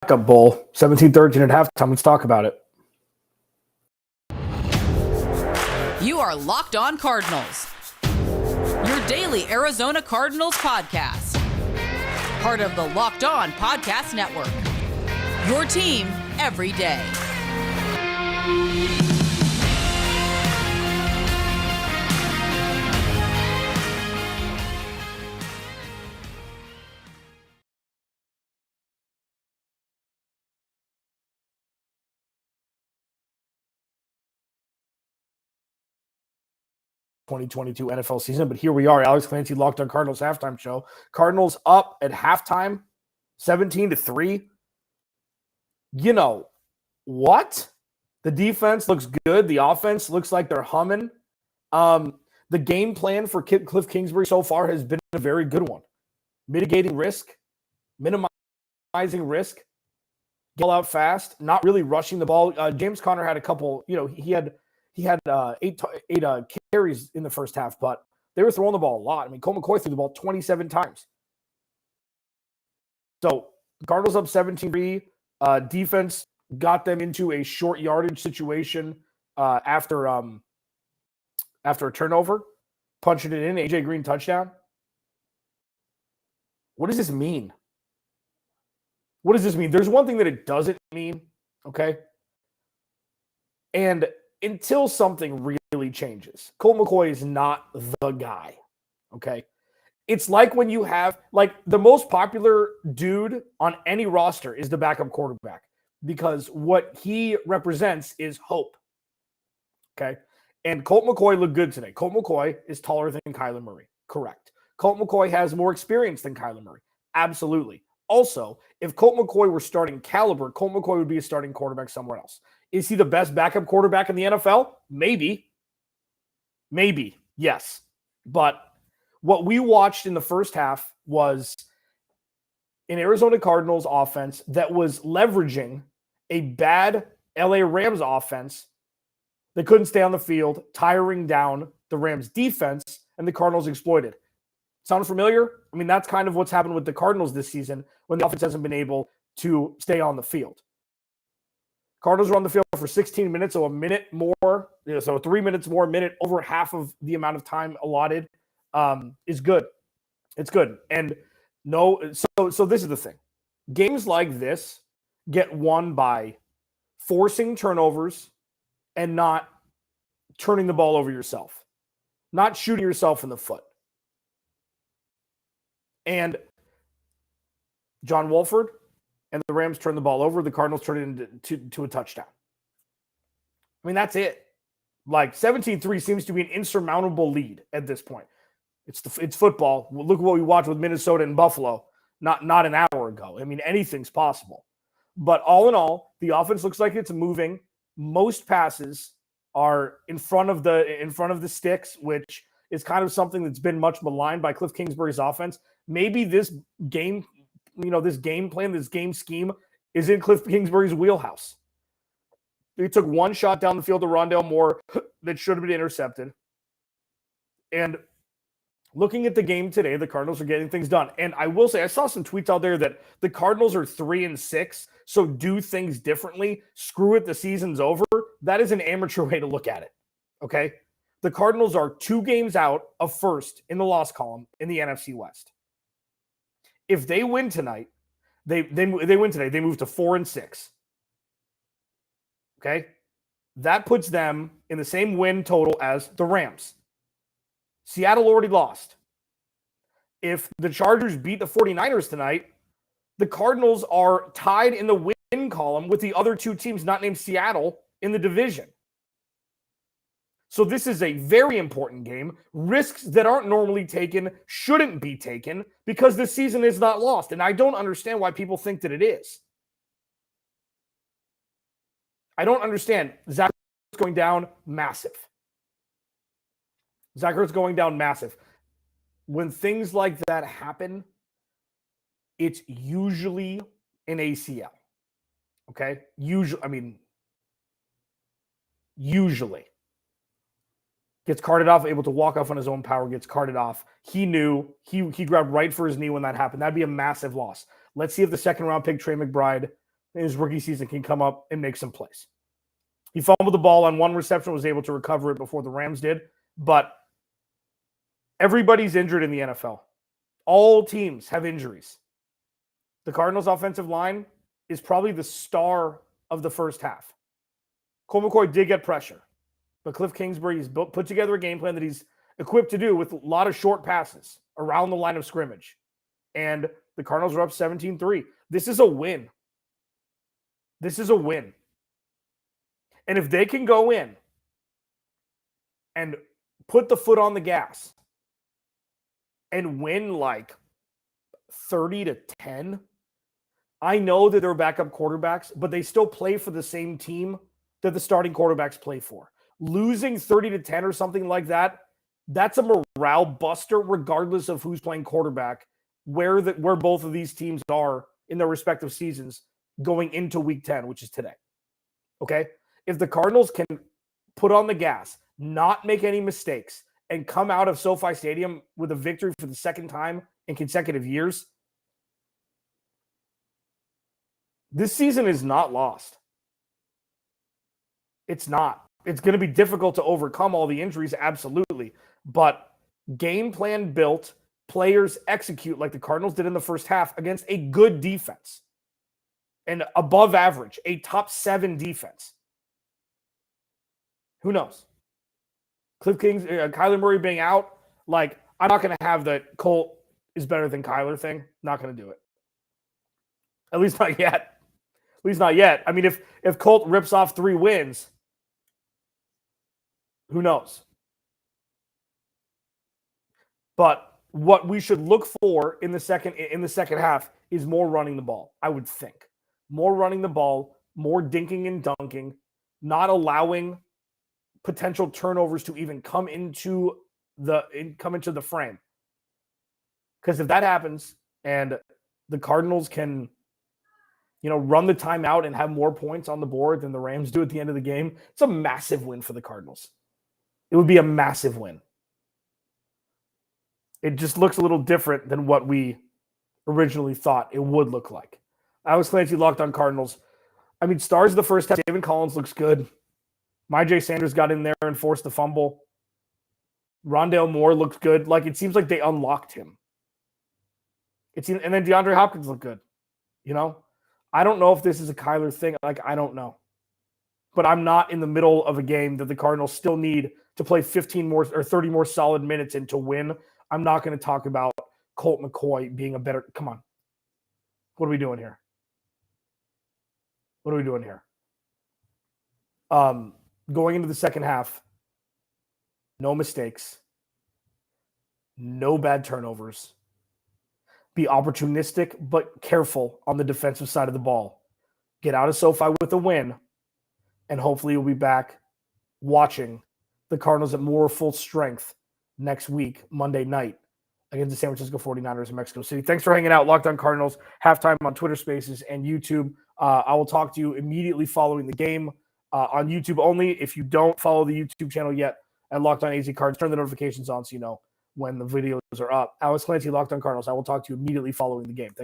Backup bowl, 17-13 at halftime. Let's talk about it. You are Locked On Cardinals, your daily Arizona Cardinals podcast. Part of the Locked On Podcast Network, your team every day. '22 NFL season, but here we are. Alex Clancy, Locked On Cardinals halftime show. Cardinals up at halftime, 17-3. You know what? The defense looks good. The offense looks like they're humming. The game plan for Cliff Kingsbury so far has been a very good one. Mitigating risk, minimizing risk, get out fast, not really rushing the ball. James Conner had a couple, he had eight carries in the first half, but they were throwing the ball a lot. I mean, Colt McCoy threw the ball 27 times. So Cardinals up 17-3. Defense got them into a short yardage situation after a turnover, punching it in, AJ Green touchdown. What does this mean? What does this mean? There's one thing that it doesn't mean, okay? And until something really changes, Colt McCoy is not the guy, okay? It's like when you have, the most popular dude on any roster is the backup quarterback because what he represents is hope, okay? And Colt McCoy looked good today. Colt McCoy is taller than Kyler Murray, correct. Colt McCoy has more experience than Kyler Murray, absolutely. Also, if Colt McCoy were starting caliber, Colt McCoy would be a starting quarterback somewhere else. Is he the best backup quarterback in the NFL? Maybe. Maybe, yes. But what we watched in the first half was an Arizona Cardinals offense that was leveraging a bad LA Rams offense that couldn't stay on the field, tiring down the Rams defense, and the Cardinals exploited. Sound familiar? I mean, that's kind of what's happened with the Cardinals this season when the offense hasn't been able to stay on the field. Cardinals were on the field for 16 minutes, so a minute more, so 3 minutes more, a minute over half of the amount of time allotted is good. It's good. And so this is the thing. Games like this get won by forcing turnovers and not turning the ball over yourself, not shooting yourself in the foot. And John Wolford and the Rams turned the ball over. The Cardinals turned it into a touchdown. I mean, that's it. 17-3 seems to be an insurmountable lead at this point. It's football. Look at what we watched with Minnesota and Buffalo not an hour ago. I mean, anything's possible. But all in all, the offense looks like it's moving. Most passes are in front of the sticks, which is kind of something that's been much maligned by Cliff Kingsbury's offense. Maybe this game, this game plan, this game scheme is in Cliff Kingsbury's wheelhouse. He took one shot down the field to Rondale Moore that should have been intercepted. And looking at the game today, the Cardinals are getting things done. And I will say, I saw some tweets out there that the Cardinals are 3-6, so do things differently. Screw it, the season's over. That is an amateur way to look at it, okay? The Cardinals are 2 games out of first in the loss column in the NFC West. If they win tonight, they win today, they move to 4-6. Okay? That puts them in the same win total as the Rams. Seattle already lost. If the Chargers beat the 49ers tonight, the Cardinals are tied in the win column with the other 2 teams not named Seattle in the division. So this is a very important game. Risks that aren't normally taken shouldn't be taken because the season is not lost. And I don't understand why people think that it is. I don't understand. Zach Ertz going down, massive. Zach Ertz going down, massive. When things like that happen, it's usually an ACL. Okay? Usually. Gets carted off, able to walk off on his own power, gets carted off. He knew. He grabbed right for his knee when that happened. That'd be a massive loss. Let's see if the second-round pick, Trey McBride, in his rookie season can come up and make some plays. He fumbled the ball on one reception, was able to recover it before the Rams did, but everybody's injured in the NFL. All teams have injuries. The Cardinals' offensive line is probably the star of the first half. Colt McCoy did get pressure, but Cliff Kingsbury has put together a game plan that he's equipped to do with a lot of short passes around the line of scrimmage. And the Cardinals are up 17-3. This is a win. This is a win. And if they can go in and put the foot on the gas and win like 30-10, I know that they're backup quarterbacks, but they still play for the same team that the starting quarterbacks play for. Losing 30-10 or something like that, that's a morale buster regardless of who's playing quarterback, where both of these teams are in their respective seasons going into week 10, which is today. Okay? If the Cardinals can put on the gas, not make any mistakes, and come out of SoFi Stadium with a victory for the second time in consecutive years, this season is not lost. It's not. It's going to be difficult to overcome all the injuries, absolutely. But game plan built, players execute like the Cardinals did in the first half against a good defense. An above average, a top 7 defense. Who knows? Kyler Murray being out, like, I'm not going to have the Colt is better than Kyler thing. Not going to do it. At least not yet. At least not yet. I mean, if Colt rips off 3 wins, who knows? But what we should look for in the second half is more running the ball, I would think. More running the ball, more dinking and dunking, not allowing potential turnovers to even come into the frame. Because if that happens and the Cardinals can, run the timeout and have more points on the board than the Rams do at the end of the game, it's a massive win for the Cardinals. It would be a massive win. It just looks a little different than what we originally thought it would look like. Alex Clancy, Locked on Cardinals. I mean, stars of the first half, David Collins looks good. Myjai Sanders got in there and forced the fumble. Rondale Moore looked good. Like, it seems like they unlocked him. And then DeAndre Hopkins looked good. I don't know if this is a Kyler thing. Like, I don't know. But I'm not in the middle of a game that the Cardinals still need to play 15 more or 30 more solid minutes in to win. I'm not going to talk about Colt McCoy being a better – come on. What are we doing here? What are we doing here? Going into the second half, no mistakes, no bad turnovers. Be opportunistic but careful on the defensive side of the ball. Get out of SoFi with a win, and hopefully you'll be back watching the Cardinals at more full strength next week, Monday night, against the San Francisco 49ers in Mexico City. Thanks for hanging out. Locked on Cardinals, halftime on Twitter Spaces and YouTube. I will talk to you immediately following the game on YouTube only. If you don't follow the YouTube channel yet at Locked on AZ Cards, turn the notifications on so you know when the videos are up. Alex Clancy, Locked on Cardinals. I will talk to you immediately following the game. Thanks.